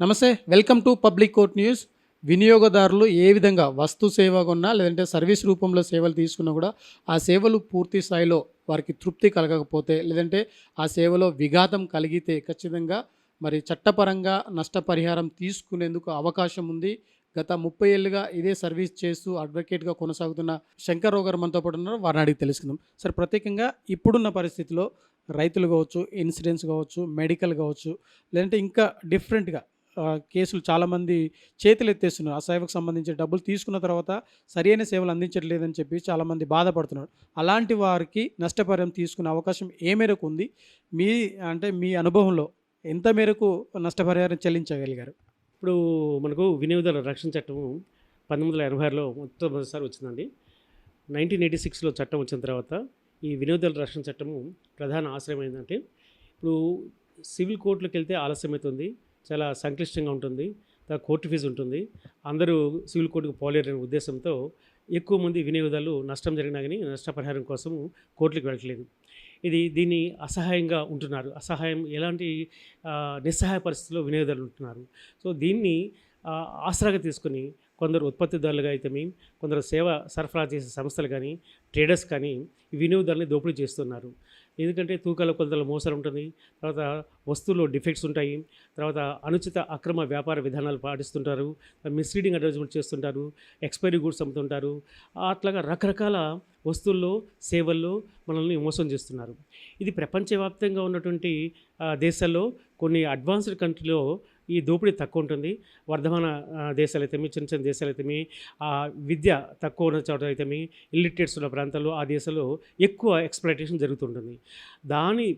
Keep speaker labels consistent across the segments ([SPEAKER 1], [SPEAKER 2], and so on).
[SPEAKER 1] నమస్తే. Welcome to public court news. వినియోగదారులు ఏ విధంగా వస్తు సేవ కొన్నా లేదంటే సర్వీస్ రూపంలో సేవలు తీసుకున్నా కూడా ఆ సేవలు పూర్తి స్థాయిలో వారికి తృప్తి కలగకపోతే లేదంటే ఆ సేవలో విఘాతం కలిగితే ఖచ్చితంగా మరి చట్టపరంగా నష్టపరిహారం తీసుకునేందుకు అవకాశం ఉంది. గత 30 ఏళ్ళుగా ఇదే సర్వీస్ చేస్తూ అడ్వకేట్గా కొనసాగుతున్న శంకర్రావు గారు మనతో పాటు ఉన్నారు. వారిని అడిగి తెలుసుకుందాం. సార్, ప్రత్యేకంగా ఇప్పుడున్న పరిస్థితిలో రైతులు కావచ్చు, ఇన్సూరెన్స్ కావచ్చు, మెడికల్ కావచ్చు, లేదంటే ఇంకా డిఫరెంట్గా కేసులు చాలామంది చేతులెత్తేస్తున్నారు. ఆ సేవకు సంబంధించిన డబ్బులు తీసుకున్న తర్వాత సరైన సేవలు అందించట్లేదని చెప్పి చాలామంది బాధపడుతున్నారు. అలాంటి వారికి నష్టపరిహారం తీసుకునే అవకాశం ఏ మేరకు ఉంది? మీ మీ అనుభవంలో ఎంత మేరకు నష్టపరిహారం చెల్లించగలిగారు?
[SPEAKER 2] ఇప్పుడు మనకు వినియోగదారుల రక్షణ చట్టం 1986లో మొట్టమొదటిసారి వచ్చిందండి. 1986లో చట్టం వచ్చిన తర్వాత ఈ వినియోగదారుల రక్షణ చట్టము ప్రధాన ఆశ్రయం ఏంటంటే, ఇప్పుడు సివిల్ కోర్టులకు వెళ్తే ఆలస్యమవుతుంది, చాలా సంక్లిష్టంగా ఉంటుంది, కోర్టు ఫీజు ఉంటుంది, అందరూ సివిల్ కోర్టుకు పోలేరనే ఉద్దేశంతో ఎక్కువ మంది వినియోగదారులు నష్టం జరిగినా కానీ నష్టపరిహారం కోసం కోర్టులకు వెళ్ళట్లేదు. దీన్ని అసహాయంగా ఉంటున్నారు. ఎలాంటి నిస్సహాయ పరిస్థితుల్లో వినియోగదారులు ఉంటున్నారు. సో దీన్ని ఆసరాగా తీసుకుని కొందరు ఉత్పత్తిదారులుగా అయితేమి, కొందరు సేవ సరఫరా చేసే సంస్థలు కానీ, ట్రేడర్స్ కానీ ఈ వినియోగదారులని దోపిడీ చేస్తున్నారు. ఎందుకంటే తూకాల కొలతల మోసాలు ఉంటుంది, తర్వాత వస్తువుల్లో డిఫెక్ట్స్ ఉంటాయి, తర్వాత అనుచిత అక్రమ వ్యాపార విధానాలు పాటిస్తుంటారు, మిస్లీడింగ్ అడ్వర్టైజ్మెంట్ చేస్తుంటారు, ఎక్స్పైరీ గూడ్స్ అమ్ముతుంటారు. అట్లాగా రకరకాల వస్తువుల్లో, సేవల్లో మనల్ని మోసం చేస్తున్నారు. ఇది ప్రపంచవ్యాప్తంగా ఉన్నటువంటి దేశాల్లో కొన్ని అడ్వాన్స్డ్ కంట్రీలో ఈ దోపిడీ తక్కువ ఉంటుంది. వర్ధమాన దేశాలైతేమి, చిన్న చిన్న దేశాలైతేమి, విద్య తక్కువ ఉన్న చోట అయితేమి, ఇల్లిటరేట్స్ ఉన్న ప్రాంతాల్లో ఆ దేశాల్లో ఎక్కువ ఎక్స్‌ప్లాయిటేషన్ జరుగుతుంటుంది. దాన్ని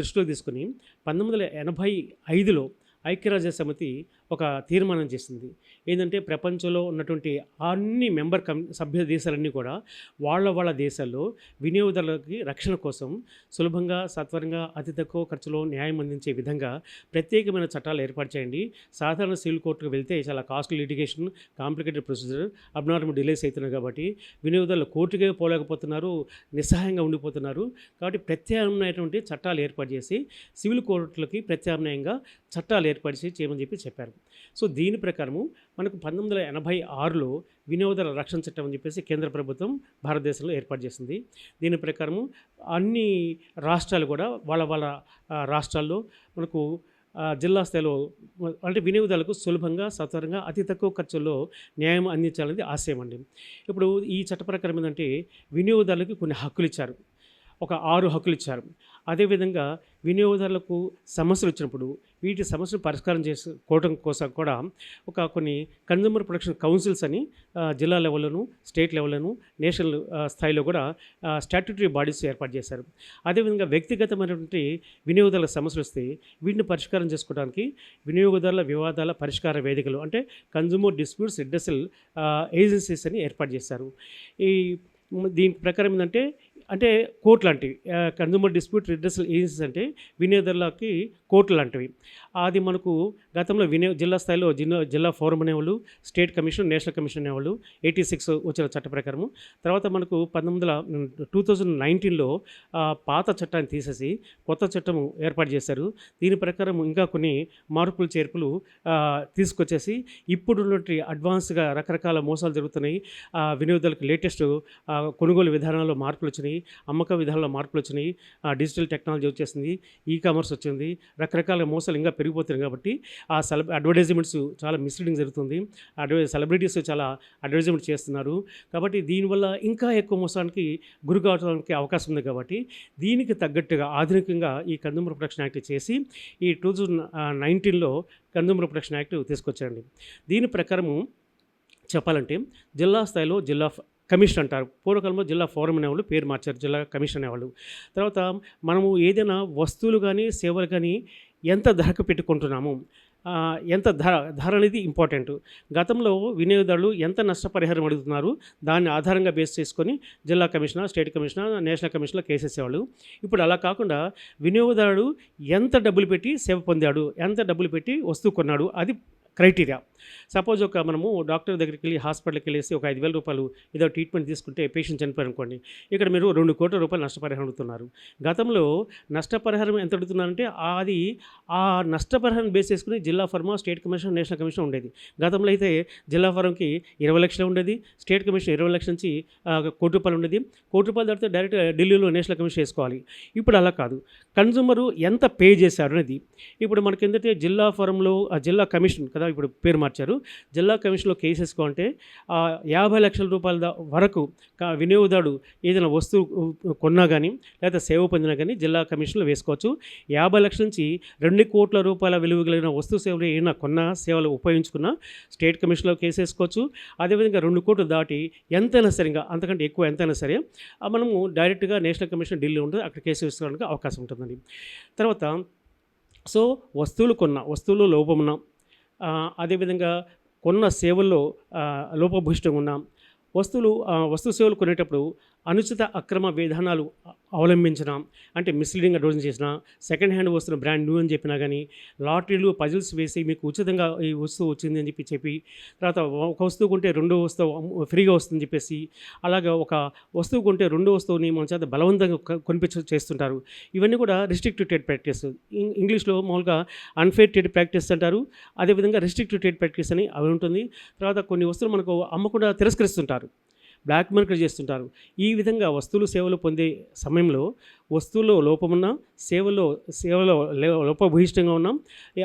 [SPEAKER 2] దృష్టిలో తీసుకొని 1985లో ఐక్యరాజ్య సమితి ఒక తీర్మానం చేసింది. ఏంటంటే ప్రపంచంలో ఉన్నటువంటి అన్ని సభ్య దేశాలన్నీ కూడా వాళ్ళ దేశాల్లో వినియోగదారులకి రక్షణ కోసం సులభంగా, సత్వరంగా, అతి తక్కువ ఖర్చులో న్యాయం అందించే విధంగా ప్రత్యేకమైన చట్టాలు ఏర్పాటు చేయండి. సాధారణ సివిల్ కోర్టుకు వెళ్తే చాలా costly litigation, complicated procedure, abnormal delays అవుతున్నాయి కాబట్టి వినియోగదారులు కోర్టుకే పోలేకపోతున్నారు, నిస్సహాయంగా ఉండిపోతున్నారు. కాబట్టి ప్రత్యామ్నాయటువంటి చట్టాలు ఏర్పాటు చేసి సివిల్ కోర్టులకి ప్రత్యామ్నాయంగా చట్టాలు ఏర్పాటు చేయమని చెప్పారు. సో దీని ప్రకారము మనకు 1986లో వినియోగదారుల రక్షణ చట్టం అని చెప్పేసి కేంద్ర ప్రభుత్వం భారతదేశంలో ఏర్పాటు చేసింది. దీని ప్రకారము అన్ని రాష్ట్రాలు కూడా వాళ్ళ రాష్ట్రాల్లో మనకు జిల్లా స్థాయిలో అంటే వినియోగదారులకు సులభంగా, సత్వరంగా, అతి తక్కువ ఖర్చుల్లో న్యాయం అందించాలనేది ఆశయం అండి. ఇప్పుడు ఈ చట్ట ప్రకారం ఏంటంటే వినియోగదారులకు కొన్ని హక్కులు ఇచ్చారు. ఒక 6 హక్కులు ఇచ్చారు. అదేవిధంగా వినియోగదారులకు సమస్యలు వచ్చినప్పుడు వీటి సమస్యలు పరిష్కారం చేసుకోవడం కోసం కూడా కొన్ని కన్జ్యూమర్ ప్రొటెక్షన్ కౌన్సిల్స్ అని జిల్లా లెవెల్లోను, స్టేట్ లెవెల్లోను, నేషనల్ స్థాయిలో కూడా స్టాట్యూటరీ బాడీస్ ఏర్పాటు చేశారు. అదేవిధంగా వ్యక్తిగతమైనటువంటి వినియోగదారుల సమస్యలు వస్తే వీటిని పరిష్కారం చేసుకోవడానికి వినియోగదారుల వివాదాల పరిష్కార వేదికలు అంటే కన్జ్యూమర్ డిస్ప్యూట్స్ రిడ్రెసల్ ఏజెన్సీస్ అని ఏర్పాటు చేశారు. దీని ప్రకారం ఏంటంటే కోర్టు లాంటివి, కన్జ్యూమర్ డిస్ప్యూట్ రిడ్రెసల్ ఏజెన్సీస్ అంటే వినియోగదారులకి కోర్టు లాంటివి. అది మనకు గతంలో జిల్లా స్థాయిలో జిల్లా ఫోరం అనేవాళ్ళు, స్టేట్ కమిషన్, నేషనల్ కమిషన్ అనేవాళ్ళు 86 వచ్చిన చట్ట ప్రకారము. తర్వాత మనకు 2019లో పాత చట్టాన్ని తీసేసి కొత్త చట్టము ఏర్పాటు చేశారు. దీని ప్రకారం ఇంకా కొన్ని మార్పులు చేర్పులు తీసుకొచ్చేసి ఇప్పుడున్నటువంటి అడ్వాన్స్గా రకరకాల మోసాలు జరుగుతున్నాయి. వినియోగదారులకు లేటెస్ట్ కొనుగోలు విధానాల్లో మార్పులు వచ్చినాయి, అమ్మక విధానంలో మార్పులు వచ్చినాయి, డిజిటల్ టెక్నాలజీ వచ్చేసింది, ఈకామర్స్ వచ్చింది, రకరకాల మోసాలు ఇంకా పెరిగిపోతున్నాయి. కాబట్టి అడ్వర్టైజ్మెంట్స్ చాలా మిస్లీడింగ్ జరుగుతుంది, సెలబ్రిటీస్ చాలా అడ్వర్టైజ్మెంట్ చేస్తున్నారు. కాబట్టి దీనివల్ల ఇంకా ఎక్కువ మోసానికి గురి కావడానికి అవకాశం ఉంది. కాబట్టి దీనికి తగ్గట్టుగా ఆధునికంగా ఈ కన్జ్యూమర్ ప్రొటెక్షన్ యాక్ట్ చేసి ఈ 2019లో కన్జ్యూమర్ ప్రొటెక్షన్ యాక్ట్ తీసుకొచ్చారండి. దీని ప్రకారము చెప్పాలంటే జిల్లా స్థాయిలో జిల్లా కమిషన్ అంటారు. పూర్వకాలంలో జిల్లా ఫోరం అనేవాళ్ళు పేరు మార్చారు, జిల్లా కమిషన్ అనేవాళ్ళు. తర్వాత మనము ఏదైనా వస్తువులు కానీ సేవలు కానీ ఎంత ధరకు పెట్టుకుంటున్నాము, ఎంత ధర అనేది ఇంపార్టెంట్. గతంలో వినియోగదారులు ఎంత నష్టపరిహారం అడుగుతున్నారు దాన్ని ఆధారంగా బేస్ చేసుకొని జిల్లా commissioner, state commissioner, national commissioner కేసేసేవాళ్ళు. ఇప్పుడు అలా కాకుండా వినియోగదారుడు ఎంత డబ్బులు పెట్టి సేవ పొందాడు, ఎంత డబ్బులు పెట్టి వస్తువు కొన్నాడు, అది క్రైటీరియా. సపోజ్ మనము డాక్టర్ దగ్గరికి వెళ్ళి హాస్పిటల్కి వెళ్ళేసి ఒక 5,000 రూపాయలు ఏదో ట్రీట్మెంట్ తీసుకుంటే పేషెంట్ చనిపోయారు అనుకోండి, ఇక్కడ మీరు 2 కోట్ల రూపాయలు నష్టపరిహారం అడుగుతున్నారు. గతంలో నష్టపరిహారం ఎంత అడుగుతున్నారంటే అది ఆ నష్టపరిహారం బేస్ చేసుకుని జిల్లా pharma, state commission, national commission ఉండేది. గతంలో అయితే జిల్లా ఫారంకి 20 లక్షలు ఉండేది, స్టేట్ కమిషన్ 20 లక్షల నుంచి కోటి రూపాయలు ఉండేది. కోటి రూపాయలు దాటితే డైరెక్ట్ ఢిల్లీలో నేషనల్ కమిషన్ వేసుకోవాలి. ఇప్పుడు అలా కాదు, కన్జ్యూమరు ఎంత పే చేశారు అనేది. ఇప్పుడు మనకి ఏంటంటే జిల్లా ఫారంలో జిల్లా కమిషన్ కదా, ఇప్పుడు పేరు మార్చారు, జిల్లా కమిషన్లో కేసు వేసుకోవాలంటే 50 లక్షల రూపాయల వరకు వినియోగదారుడు ఏదైనా వస్తువు కొన్నా కానీ లేదా సేవ పొందినా కానీ జిల్లా కమిషన్లో వేసుకోవచ్చు. 50 లక్షల నుంచి 2 కోట్ల రూపాయల విలువ కలిగిన వస్తు సేవలు ఏమైనా కొన్నా, సేవలు ఉపయోగించుకున్నా స్టేట్ కమిషన్లో కేసు వేసుకోవచ్చు. అదేవిధంగా 2 కోట్లు దాటి ఎంతైనా సరే, అంతకంటే ఎక్కువ ఎంతైనా సరే మనము డైరెక్ట్గా నేషనల్ కమిషన్ ఢిల్లీ ఉంటుంది, అక్కడ కేసు వేసుకోవడానికి అవకాశం ఉంటుందండి. తర్వాత సో వస్తువులు లోపమున్న, అదేవిధంగా కొన్న సేవల్లో లోపభూయిష్టంగా ఉన్న వస్తు సేవలు కొనేటప్పుడు అనుచిత అక్రమ విధానాలు అవలంబించిన, అంటే మిస్లీడింగ్ అడ్వర్టైజ్ చేసిన, సెకండ్ హ్యాండ్ వస్తున్న బ్రాండ్ న్యూ అని చెప్పినా కానీ, లాటరీలు పజిల్స్ వేసి మీకు ఉచితంగా ఈ వస్తువు వచ్చింది అని చెప్పి తర్వాత ఒక వస్తువు కొంటే రెండో వస్తువు ఫ్రీగా వస్తుందని చెప్పేసి, అలాగా ఒక వస్తువు కొంటే రెండో వస్తువుని మన చేత బలవంతంగా చేస్తుంటారు. ఇవన్నీ కూడా రిస్ట్రిక్టివ్ ట్రేడ్ ప్రాక్టీస్, ఇంగ్లీష్లో మామూలుగా అన్ఫేర్ ట్రేడ్ ప్రాక్టీస్ అంటారు. అదేవిధంగా రిస్ట్రిక్టివ్ ట్రేడ్ ప్రాక్టీస్ అని అవి ఉంటుంది. తర్వాత కొన్ని వస్తువులు మనకు అమ్మకుండా తిరస్కరిస్తుంటారు, బ్లాక్ మార్కెట్ చేస్తుంటారు. ఈ విధంగా వస్తువులు సేవలు పొందే సమయంలో వస్తువుల్లో లోపమున్నా, సేవలో లోపభూయిష్టంగా ఉన్నాం,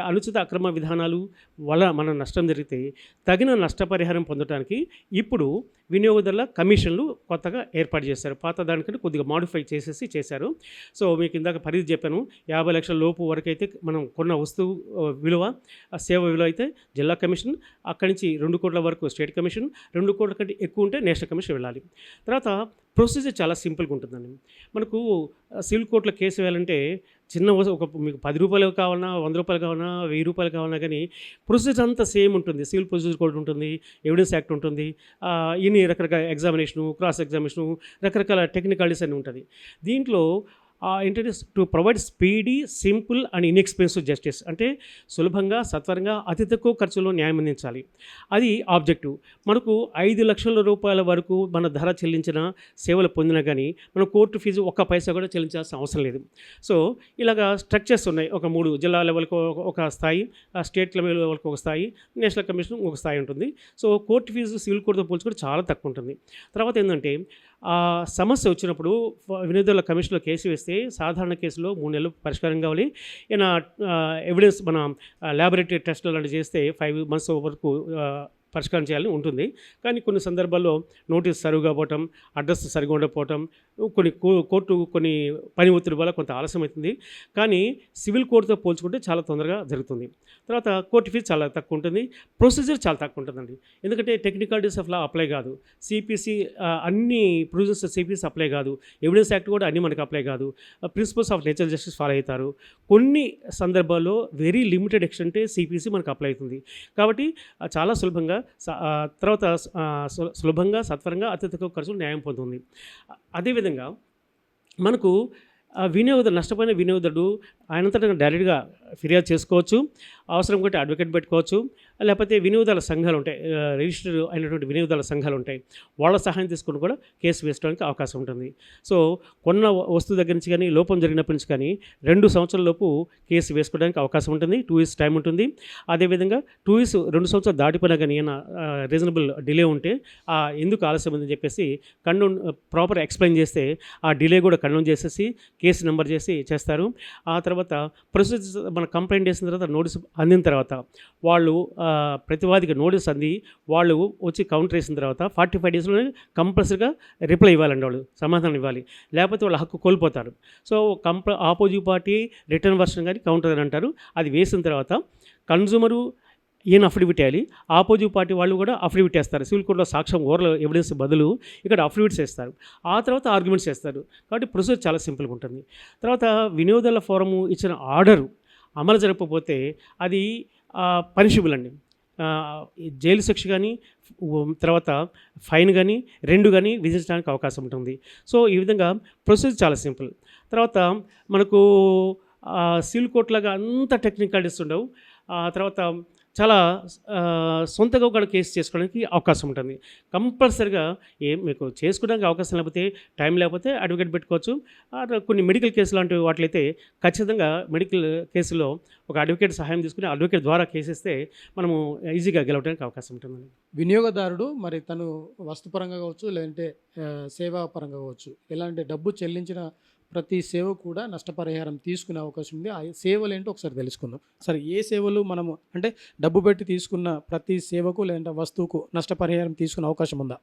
[SPEAKER 2] అనుచిత అక్రమ విధానాలు వల్ల మన నష్టం జరిగితే తగిన నష్టపరిహారం పొందడానికి ఇప్పుడు వినియోగదారుల కమిషన్లు కొత్తగా ఏర్పాటు చేశారు. పాత దానికంటే కొద్దిగా మాడిఫై చేశారు. సో మీకు ఇందాక పరిధి చెప్పాను, 50 లక్షల లోపు వరకు అయితే మనం కొన్న వస్తువు విలువ, సేవ విలువ అయితే జిల్లా కమిషన్, అక్కడి నుంచి 2 కోట్ల వరకు స్టేట్ కమిషన్, 2 కోట్ల కంటే ఎక్కువ ఉంటే నేషనల్ కమిషన్ వెళ్ళాలి. తర్వాత ప్రొసీజర్ చాలా సింపుల్గా ఉంటుందండి. మనకు సివిల్ కోర్టులో కేసు వేయాలంటే మీకు 10 రూపాయలు కావాలన్నా, 100 రూపాయలు కావాలన్నా, 1000 రూపాయలు కావాలన్నా కానీ ప్రొసీజర్ అంతా సేమ్ ఉంటుంది. సివిల్ ప్రొసీజర్ కోడ్ ఉంటుంది, ఎవిడెన్స్ యాక్ట్ ఉంటుంది, ఇన్ని రకరకాల ఎగ్జామినేషను, క్రాస్ ఎగ్జామినేషను, రకరకాల టెక్నికాలిటీస్ అన్నీ ఉంటుంది. దీంట్లో ఏంటంటే to provide speedy, simple and inexpensive justice, అంటే సులభంగా, సత్వరంగా, అతి తక్కువ ఖర్చులో న్యాయం అందించాలి. అది ఆబ్జెక్టివ్. మనకు 5 లక్షల రూపాయల వరకు మన ధర చెల్లించిన సేవలు పొందినా కానీ మనం కోర్టు ఫీజు ఒక్క పైసా కూడా చెల్లించాల్సిన అవసరం లేదు. సో ఇలాగా స్ట్రక్చర్స్ ఉన్నాయి. ఒక 3 జిల్లా లెవెల్కి ఒక స్థాయి, స్టేట్ లెవెల్ వరకు ఒక స్థాయి, నేషనల్ కమిషన్ ఒక స్థాయి ఉంటుంది. సో కోర్టు ఫీజు సివిల్ కోర్టుతో పోల్చుకుంటే చాలా తక్కువ ఉంటుంది. తర్వాత ఏంటంటే సమస్య వచ్చినప్పుడు వినియోగదారుల కమిషన్లో కేసు వేస్తే సాధారణ కేసులో 3 నెలలు పరిష్కారం కావాలి. ఏమైనా ఎవిడెన్స్ మన ల్యాబొరేటరీ టెస్టులు లాంటివి చేస్తే 5 months వరకు పరిష్కారం చేయాలని ఉంటుంది. కానీ కొన్ని సందర్భాల్లో నోటీస్ సరిగా కాకపోవటం, అడ్రస్ సరిగా ఉండకపోవటం, కోర్టు కొన్ని పని ఒత్తిడి వల్ల కొంత ఆలస్యం అవుతుంది. కానీ సివిల్ కోర్టుతో పోల్చుకుంటే చాలా తొందరగా జరుగుతుంది. తర్వాత కోర్టు ఫీజు చాలా తక్కువ ఉంటుంది, ప్రొసీజర్ చాలా తక్కువ ఉంటుందండి. ఎందుకంటే టెక్నికాలిటీస్ ఆఫ్ లా అప్లై కాదు, సిపిసి అన్ని ప్రొవిజన్స్ సిపిసి అప్లై కాదు, ఎవిడెన్స్ యాక్ట్ కూడా అన్ని మనకు అప్లై కాదు, principles of natural justice follow అవుతారు. కొన్ని సందర్భాల్లో వెరీ లిమిటెడ్ ఎక్స్టెంటే సిపిసి మనకు అప్లై అవుతుంది. కాబట్టి చాలా సులభంగా, తర్వాత సులభంగా, సత్వరంగా, అతి తక్కువ ఖర్చులు న్యాయం పొందుతుంది. అదేవిధంగా మనకు నష్టపోయిన వినియోగదారుడు ఆయనంతటా డైరెక్ట్గా ఫిర్యాదు చేసుకోవచ్చు, అవసరం కొంటే అడ్వకేట్ పెట్టుకోవచ్చు, లేకపోతే వినియోగదారుల సంఘాలు ఉంటాయి, రిజిస్టర్ అయినటువంటి వినియోగదారుల సంఘాలు ఉంటాయి, వాళ్ళ సహాయం తీసుకుని కూడా కేసు వేసుకోవడానికి అవకాశం ఉంటుంది. సో కొన్న వస్తువు దగ్గర నుంచి కానీ, లోపం జరిగినప్పటి నుంచి కానీ 2 సంవత్సరాల లోపు కేసు వేసుకోవడానికి అవకాశం ఉంటుంది. 2 years టైం ఉంటుంది. అదేవిధంగా 2 సంవత్సరాలు దాటిపోయినా కానీ ఏమైనా రీజనబుల్ డిలే ఉంటే ఎందుకు ఆలస్యం ఉందని చెప్పేసి ప్రాపర్ ఎక్స్ప్లెయిన్ చేస్తే ఆ డిలే కూడా కండోన్ చేసేసి కేసు నెంబర్ చేస్తారు. ఆ తర్వాత ప్రొసీజర్ మన కంప్లైంట్ చేసిన తర్వాత, నోటీస్ అందిన తర్వాత, వాళ్ళు ప్రతివాదికి నోటీస్ అంది వాళ్ళు వచ్చి కౌంటర్ వేసిన తర్వాత 45 daysలోనే కంపల్సరీగా రిప్లై ఇవ్వాలండి, వాళ్ళు సమాధానం ఇవ్వాలి, లేకపోతే వాళ్ళ హక్కు కోల్పోతారు. So opposite party return version కానీ కౌంటర్ అని అంటారు. అది వేసిన తర్వాత కన్జ్యూమరు ఈయన అఫిడవిట్ వేయాలి, ఆపోజిట్ పార్టీ వాళ్ళు కూడా అఫిడవిట్ వేస్తారు. సివిల్ కోర్టులో సాక్ష్యం ఓరల్ ఎవిడెన్స్ బదులు ఇక్కడ అఫిడవిట్స్ వేస్తారు. ఆ తర్వాత ఆర్గ్యుమెంట్స్ చేస్తారు. కాబట్టి ప్రొసీజర్ చాలా సింపుల్గా ఉంటుంది. తర్వాత వినియోగదారుల ఫోరము ఇచ్చిన ఆర్డరు అమలు జరగకపోతే అది పనిషబుల్ అండి. జైలు శిక్ష కానీ, తర్వాత ఫైన్ కానీ, 2 కానీ విధించడానికి అవకాశం ఉంటుంది. సో ఈ విధంగా ప్రొసీజర్ చాలా సింపుల్. తర్వాత మనకు సివిల్ కోర్టులాగా అంత టెక్నికాలిటీస్ ఉండవు. తర్వాత చాలా సొంతగా కూడా కేసు చేసుకోవడానికి అవకాశం ఉంటుంది. కంపల్సరీగా మీకు చేసుకోవడానికి అవకాశం లేకపోతే, టైం లేకపోతే అడ్వకేట్ పెట్టుకోవచ్చు. కొన్ని మెడికల్ కేసు లాంటి వాటిలైతే ఖచ్చితంగా మెడికల్ కేసులో ఒక అడ్వకేట్ సహాయం తీసుకుని అడ్వకేట్ ద్వారా కేసేస్తే మనము ఈజీగా గెలవడానికి అవకాశం ఉంటుందండి.
[SPEAKER 1] వినియోగదారుడు మరి తను వస్తుపరంగా కావచ్చు, లేదంటే సేవా పరంగా కావచ్చు, ఎలాంటి డబ్బు చెల్లించిన ప్రతి సేవ కూడా నష్టపరిహారం తీసుకునే అవకాశం ఉంది. ఆ సేవలు ఏంటో ఒకసారి తెలుసుకుందాం. సరే, ఏ సేవలు మనము అంటే డబ్బు పెట్టి తీసుకున్న ప్రతి సేవకు లేదంటే వస్తువుకు నష్టపరిహారం తీసుకునే అవకాశం ఉందా?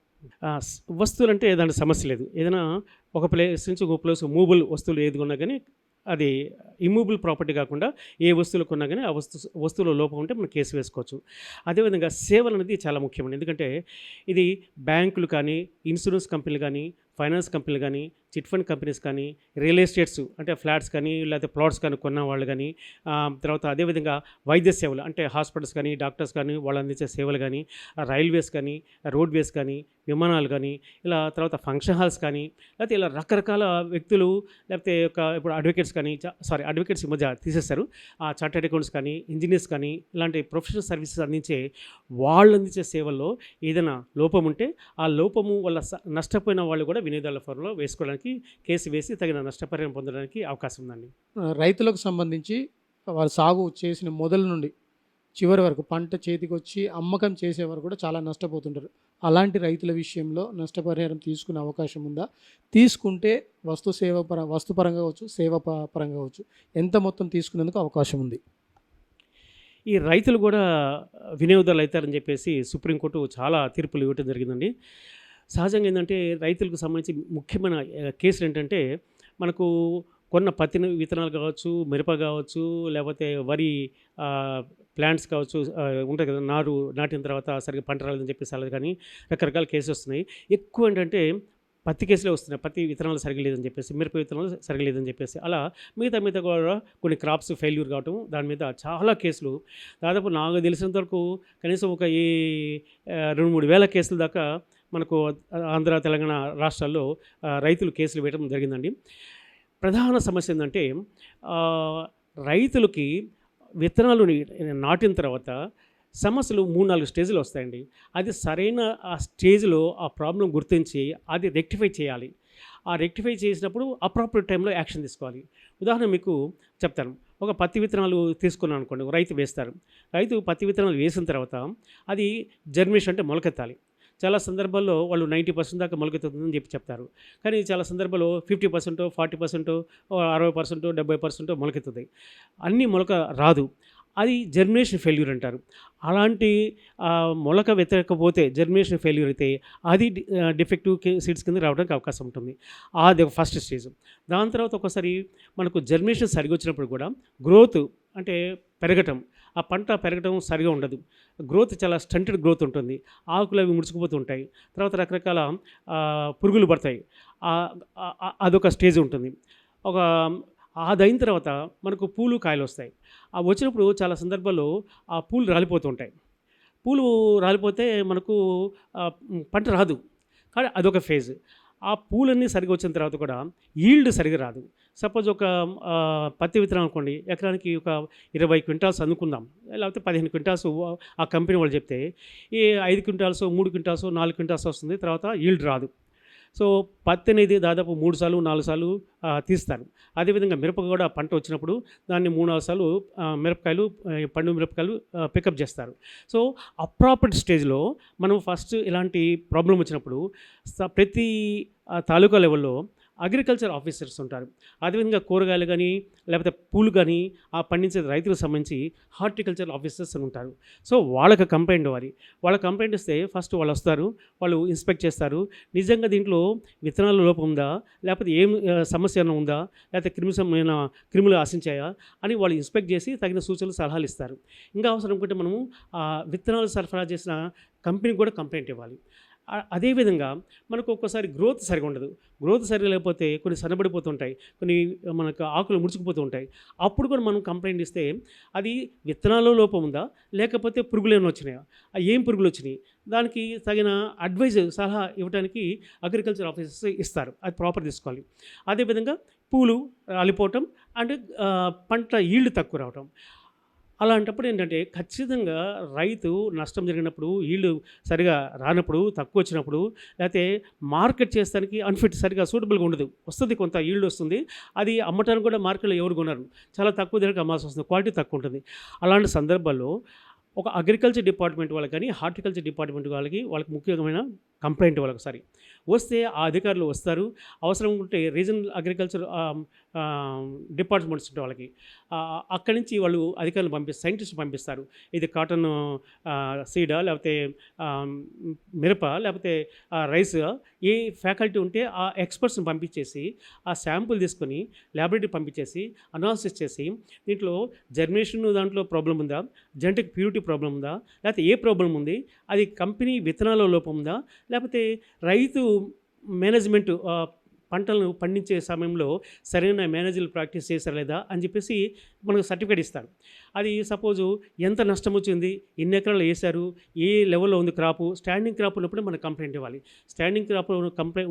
[SPEAKER 2] వస్తువులంటే దానికి సమస్య లేదు. ఏదైనా ఒక ప్లేస్ నుంచి ఒక ప్లేస్ మూవబుల్ వస్తువులు ఏది కొన్నా కానీ అది ఇమ్మూవబుల్ ప్రాపర్టీ కాకుండా ఏ వస్తువులు కొన్నా కానీ ఆ వస్తువులో లోపం ఉంటే మనం కేసు వేసుకోవచ్చు. అదేవిధంగా సేవలు అనేది చాలా ముఖ్యమండి. ఎందుకంటే ఇది బ్యాంకులు కానీ, ఇన్సూరెన్స్ కంపెనీలు కానీ, ఫైనాన్స్ కంపెనీలు కానీ, చిట్ ఫండ్ కంపెనీస్ కానీ, రియల్ ఎస్టేట్స్ అంటే ఫ్లాట్స్ కానీ లేకపోతే ప్లాట్స్ కానీ కొన్న వాళ్ళు కానీ, తర్వాత అదేవిధంగా వైద్య సేవలు అంటే హాస్పిటల్స్ కానీ, డాక్టర్స్ కానీ వాళ్ళు అందించే సేవలు కానీ, రైల్వేస్ కానీ, రోడ్వేస్ కానీ, విమానాలు కానీ, ఇలా తర్వాత ఫంక్షన్ హాల్స్ కానీ, లేకపోతే ఇలా రకరకాల వ్యక్తులు లేకపోతే ఇప్పుడు అడ్వకేట్స్ కానీ అడ్వకేట్స్ ఈ మధ్య తీసేస్తారు. చార్టర్డ్ అకౌంట్స్ కానీ, ఇంజనీర్స్ కానీ ఇలాంటి ప్రొఫెషనల్ సర్వీసెస్ వాళ్ళు అందించే సేవల్లో ఏదైనా లోపం ఉంటే ఆ లోపము వల్ల నష్టపోయిన వాళ్ళు కూడా వినియోగదారుల ఫోరంలో వేసుకోవడానికి కేసు వేసి తగిన నష్టపరిహారం పొందడానికి అవకాశం ఉందండి.
[SPEAKER 1] రైతులకు సంబంధించి వాళ్ళు సాగు చేసిన మొదలు నుండి చివరి వరకు పంట చేతికి వచ్చి అమ్మకం చేసే వరకు కూడా చాలా నష్టపోతుంటారు. అలాంటి రైతుల విషయంలో నష్టపరిహారం తీసుకునే అవకాశం ఉందా? తీసుకుంటే వస్తుపరంగా కావచ్చు, పరంగా కావచ్చు, ఎంత మొత్తం తీసుకునేందుకు అవకాశం ఉంది?
[SPEAKER 2] ఈ రైతులు కూడా వినియోగదారులు అవుతారని చెప్పేసి సుప్రీంకోర్టు చాలా తీర్పులు ఇవ్వటం జరిగిందండి. సహజంగా ఏంటంటే రైతులకు సంబంధించి ముఖ్యమైన కేసులు ఏంటంటే మనకు కొన్న పత్తి విత్తనాలు కావచ్చు, మిరప కావచ్చు, లేకపోతే వరి ప్లాంట్స్ కావచ్చు, ఉంటాయి కదా, నారు నాటిన తర్వాత సరిగ్గా పంట రాలేదని చెప్పేసి అలా కానీ రకరకాల కేసులు వస్తున్నాయి. ఎక్కువ ఏంటంటే పత్తి కేసులే వస్తున్నాయి. పత్తి విత్తనాలు సరిగ్గా లేదని చెప్పేసి, మిరప విత్తనాలు సరిగ్గా లేదని చెప్పేసి, అలా మిగతా కూడా కొన్ని క్రాప్స్ ఫెయిల్యూర్ కావటం, దాని మీద చాలా కేసులు దాదాపు నాకు తెలిసినంత వరకు కనీసం ఒక 2-3 వేల కేసుల దాకా మనకు ఆంధ్ర, తెలంగాణ రాష్ట్రాల్లో రైతులు కేసులు వేయడం జరిగిందండి. ప్రధాన సమస్య ఏంటంటే రైతులకి విత్తనాలు నాటిన తర్వాత సమస్యలు 3-4 స్టేజ్లు వస్తాయండి. అది సరైన ఆ స్టేజ్లో ఆ ప్రాబ్లం గుర్తించి అది రెక్టిఫై చేయాలి. ఆ రెక్టిఫై చేసినప్పుడు అప్రాపరియేట్ టైంలో యాక్షన్ తీసుకోవాలి. ఉదాహరణ మీకు చెప్తాను. ఒక పత్తి విత్తనాలు తీసుకున్నాను అనుకోండి, రైతు వేస్తారు. రైతు పత్తి విత్తనాలు వేసిన తర్వాత అది జర్మినేషన్ అంటే మొలకెత్తాలి. చాలా సందర్భాల్లో వాళ్ళు 90% దాకా మొలకెత్తుతుందని చెప్తారు. కానీ చాలా సందర్భాల్లో 50%, 40%, 60%, 70% మొలకెత్తుతాయి. అన్నీ మొలక రాదు. అది జర్మినేషన్ ఫెయిల్యూర్ అంటారు. అలాంటి మొలక వెతకపోతే జర్మినేషన్ ఫెయిల్యూర్ అయితే అది డిఫెక్టివ్ సీడ్స్ కింద రావడానికి అవకాశం ఉంటుంది. అది ఒక ఫస్ట్ స్టేజ్. దాని తర్వాత ఒకసారి మనకు జర్మినేషన్ సరిగా వచ్చినప్పుడు కూడా గ్రోత్ అంటే పెరగటం, ఆ పంట పెరగటం సరిగా ఉండదు. గ్రోత్ చాలా స్టంటెడ్ గ్రోత్ ఉంటుంది. ఆకులు అవి ముడుచుకుపోతూ ఉంటాయి. తర్వాత రకరకాల పురుగులు పడతాయి. అదొక స్టేజ్ ఉంటుంది. అదైన తర్వాత మనకు పూలు కాయలు వస్తాయి. వచ్చినప్పుడు చాలా సందర్భాల్లో ఆ పూలు రాలిపోతూ ఉంటాయి. పూలు రాలిపోతే మనకు పంట రాదు. కానీ అదొక ఫేజ్. ఆ పూలన్నీ సరిగా వచ్చిన తర్వాత కూడా ఈల్డ్ సరిగా రాదు. సపోజ్ ఒక పత్తి విత్తనం అనుకోండి, ఎకరానికి ఒక 20 క్వింటాల్స్ అనుకుందాం, లేకపోతే 15 క్వింటాల్స్ ఆ కంపెనీ వాళ్ళు చెప్తే ఈ 5 క్వింటాల్స్, 3 క్వింటాల్స్, 4 క్వింటాల్స్ వస్తుంది. తర్వాత ఈల్డ్ రాదు. సో పత్తి అనేది దాదాపు 3 సార్లు 4 సార్లు తీస్తారు. అదేవిధంగా మిరప కూడా పంట వచ్చినప్పుడు దాన్ని 3-4 సార్లు పండు మిరపకాయలు పికప్ చేస్తారు. సో అప్రాపర్డ్ స్టేజ్లో మనం ఫస్ట్ ఇలాంటి ప్రాబ్లం వచ్చినప్పుడు ప్రతి తాలూకా లెవెల్లో అగ్రికల్చర్ ఆఫీసర్స్ ఉంటారు. అదేవిధంగా కూరగాయలు కానీ లేకపోతే పూలు కానీ పండించే రైతులకు సంబంధించి హార్టికల్చర్ ఆఫీసర్స్ అని ఉంటారు. సో వాళ్ళకి కంప్లైంట్ ఇవ్వాలి. వాళ్ళ కంప్లైంట్ ఇస్తే ఫస్ట్ వాళ్ళు వస్తారు, వాళ్ళు ఇన్స్పెక్ట్ చేస్తారు. నిజంగా దీంట్లో విత్తనాల లోపం ఉందా, లేకపోతే ఏం సమస్య ఏమైనా ఉందా, లేకపోతే క్రిములు ఆశించాయా అని వాళ్ళు ఇన్స్పెక్ట్ చేసి తగిన సూచనలు సలహాలు ఇస్తారు. ఇంకా అవసరం అనుకుంటే మనము విత్తనాలు సరఫరా చేసిన కంపెనీకి కూడా కంప్లైంట్ ఇవ్వాలి. అదేవిధంగా మనకు ఒక్కోసారి గ్రోత్ సరిగా ఉండదు. గ్రోత్ సరిగా లేకపోతే కొన్ని సన్నబడిపోతుంటాయి, కొన్ని మనకు ఆకులు ముడుచుకుపోతూ ఉంటాయి. అప్పుడు కూడా మనం కంప్లైంట్ ఇస్తే అది విత్తనాల్లో లోపం ఉందా, లేకపోతే పురుగులు ఏమైనా వచ్చినాయా, ఏం పురుగులు వచ్చినాయి, దానికి తగిన సలహా ఇవ్వడానికి అగ్రికల్చర్ ఆఫీసర్స్ ఇస్తారు. అది ప్రాపర్ తీసుకోవాలి. అదేవిధంగా పూలు రాలిపోవటం అండ్ పంట ఈల్డ్ తక్కువ రావటం, అలాంటప్పుడు ఏంటంటే ఖచ్చితంగా రైతు నష్టం జరిగినప్పుడు, ఈల్డ్ సరిగా రానప్పుడు, తక్కువ వచ్చినప్పుడు, లేకపోతే మార్కెట్ చేస్తానికి అన్‌ఫిట్ సరిగ్గా సూటబుల్‌గా ఉండదు. వస్తుంది కొంత ఈల్డ్ వస్తుంది. అది అమ్మటానికి కూడా మార్కెట్‌లో ఎవరు కొనరు. చాలా తక్కువ ధరకు అమ్మాల్సొస్తుంది. క్వాలిటీ తక్కువ ఉంటుంది. అలాంటి సందర్భాల్లో ఒక అగ్రికల్చర్ డిపార్ట్మెంట్ వాళ్ళకి గానీ, హార్టికల్చర్ డిపార్ట్మెంట్ వాళ్ళకి ముఖ్యమైన కంప్లెయింట్ వాళ్ళొకసారి వస్తే ఆ అధికారులు వస్తారు. అవసరం ఉంటే రీజనల్ అగ్రికల్చర్ డిపార్ట్మెంట్స్ ఉంటాయి వాళ్ళకి. అక్కడి నుంచి వాళ్ళు అధికారులను సైంటిస్ట్‌ని పంపిస్తారు. ఇది కాటన్ సీడా లేకపోతే ఆహ్, మిరప లేకపోతే రైస్ ఏ ఫ్యాకల్టీ ఉంటే ఆ ఎక్స్‌పర్ట్స్‌ని పంపించేసి, ఆ శాంపుల్ తీసుకొని ల్యాబొరేటరీకి పంపించేసి, అనాలిసిస్ చేసి దీంట్లో జర్మినేషన్ దాంట్లో ప్రాబ్లమ్ ఉందా? జెనెటిక్ ప్యూరిటీ ప్రాబ్లమ్ ఉందా? లేకపోతే ఏ ప్రాబ్లమ్ ఉంది? అది కంపెనీ విత్తనాల లోపం ఉందా? లేకపోతే రైతు మేనేజ్‌మెంట్ పంటలను పండించే సమయంలో సరైన మేనేజర్లు ప్రాక్టీస్ చేశారా లేదా అని చెప్పేసి మనకు సర్టిఫికేట్ ఇస్తారు. అది సపోజు ఎంత నష్టం వచ్చింది, ఎన్ని ఎకరాలు వేశారు, ఏ లెవెల్‌లో ఉంది క్రాపు, స్టాండింగ్ క్రాప్ ఉన్నప్పుడే మనకు కంప్లెయింట్ ఇవ్వాలి. స్టాండింగ్ క్రాప్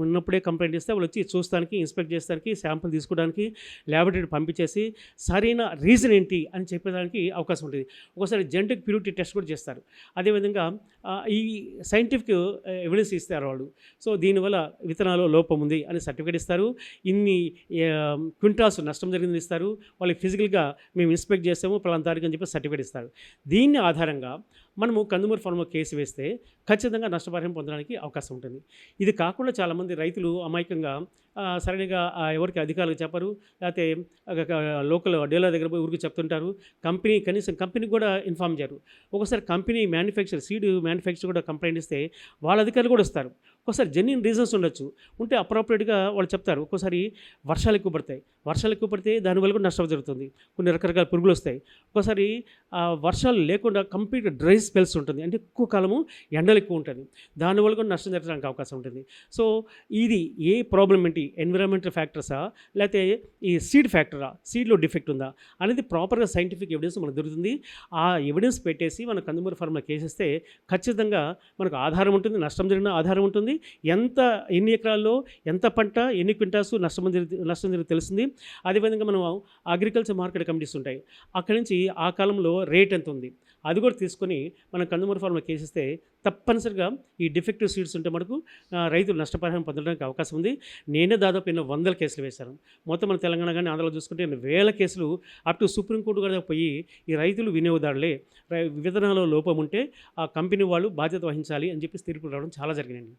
[SPEAKER 2] ఉన్నప్పుడే కంప్లెయింట్ ఇస్తే వాళ్ళు వచ్చి చూస్తానికి, ఇన్స్పెక్ట్ చేస్తానికి, శాంపుల్ తీసుకోవడానికి ల్యాబొరేటరీ పంపించేసి సరైన రీజన్ ఏంటి అని చెప్పడానికి అవకాశం ఉంటుంది. ఒకసారి జెనెటిక్ ప్యూరిటీ టెస్ట్ కూడా చేస్తారు. అదేవిధంగా ఈ సైంటిఫిక్ ఎవిడెన్స్ ఇస్తారు వాళ్ళు. సో దీనివల్ల విత్తనాల్లో లోపం ఉంది అని సర్టిఫికేట్ ఇస్తారు. ఇన్ని క్వింటాల్స్ నష్టం జరిగిందని ఇస్తారు. వాళ్ళకి ఫిజికల్‌గా మేము ఇన్స్పెక్ట్ చేసాము పలానా తారీఖు అని చెప్పి సర్టిఫికేట్ ఇస్తారు. దీన్ని ఆధారంగా మనము కన్జ్యూమర్ ఫార్మ్‌లో కేసు వేస్తే ఖచ్చితంగా నష్టపరిహారం పొందడానికి అవకాశం ఉంటుంది. ఇది కాకుండా చాలామంది రైతులు అమాయకంగా సరిగ్గా ఎవరికి అధికారులకు చెప్పరు. లేకపోతే లోకల్ డీలర్ దగ్గర పోయి ఊరికి చెప్తుంటారు. కనీసం కంపెనీకి కూడా ఇన్ఫార్మ్ చేయరు. ఒకసారి కంపెనీ సీడ్ మ్యానుఫ్యాక్చర్ కూడా కంప్లైంట్ ఇస్తే వాళ్ళ అధికారులు కూడా వస్తారు. ఒక్కోసారి జెన్యూన్ రీజన్స్ ఉండొచ్చు. ఉంటే అప్రాప్రియేట్‌గా వాళ్ళు చెప్తారు. ఒక్కోసారి వర్షాలు ఎక్కువ పడితే దానివల్ల కూడా నష్టం జరుగుతుంది. కొన్ని రకరకాల పురుగులు వస్తాయి. ఒక్కోసారి వర్షాలు లేకుండా కంప్లీట్ డ్రై స్పెల్స్ ఉంటుంది. అంటే ఎక్కువ కాలము ఎండలు ఎక్కువ ఉంటుంది. దానివల్ల కూడా నష్టం జరగడానికి అవకాశం ఉంటుంది. సో ఇది ఏ ప్రాబ్లమ్ ఏంటి, ఎన్విరాన్మెంటల్ ఫ్యాక్టర్సా లేకపోతే ఈ సీడ్ ఫ్యాక్టరా, సీడ్‌లో డిఫెక్ట్ ఉందా అనేది ప్రాపర్‌గా సైంటిఫిక్ ఎవిడెన్స్ మనకు దొరుకుతుంది. ఆ ఎవిడెన్స్ పెట్టేసి మన కన్జ్యూమర్ ఫార్మ్‌లో కేసేస్తే ఖచ్చితంగా మనకు ఆధారం ఉంటుంది. నష్టం జరిగిన ఆధారం ఉంటుంది. ఎన్ని ఎకరాల్లో ఎంత పంట, ఎన్ని క్వింటాల్స్ నష్టం జరిగి తెలుస్తుంది. అదేవిధంగా మనం అగ్రికల్చర్ మార్కెట్ కమిటీస్ ఉంటాయి. అక్కడి నుంచి ఆ కాలంలో రేట్ ఎంత ఉంది అది కూడా తీసుకొని మనం కన్జ్యూమర్ ఫార్మ్‌లో కేసిస్తే తప్పనిసరిగా ఈ డిఫెక్టివ్ సీడ్స్ ఉంటే మనకు రైతులు నష్టపరిహారం పొందడానికి అవకాశం ఉంది. నేనే దాదాపు ఎన్నో వందల కేసులు వేశాను. మొత్తం మన తెలంగాణ కానీ ఆంధ్రలో చూసుకుంటే వేల కేసులు అప్ టు సుప్రీంకోర్టు కూడా పోయి ఈ రైతులు వినియోగదారులే విధానాల్లో లోపం ఉంటే ఆ కంపెనీ వాళ్ళు బాధ్యత వహించాలి అని చెప్పి తీర్పులు రావడం చాలా జరిగినాయండి.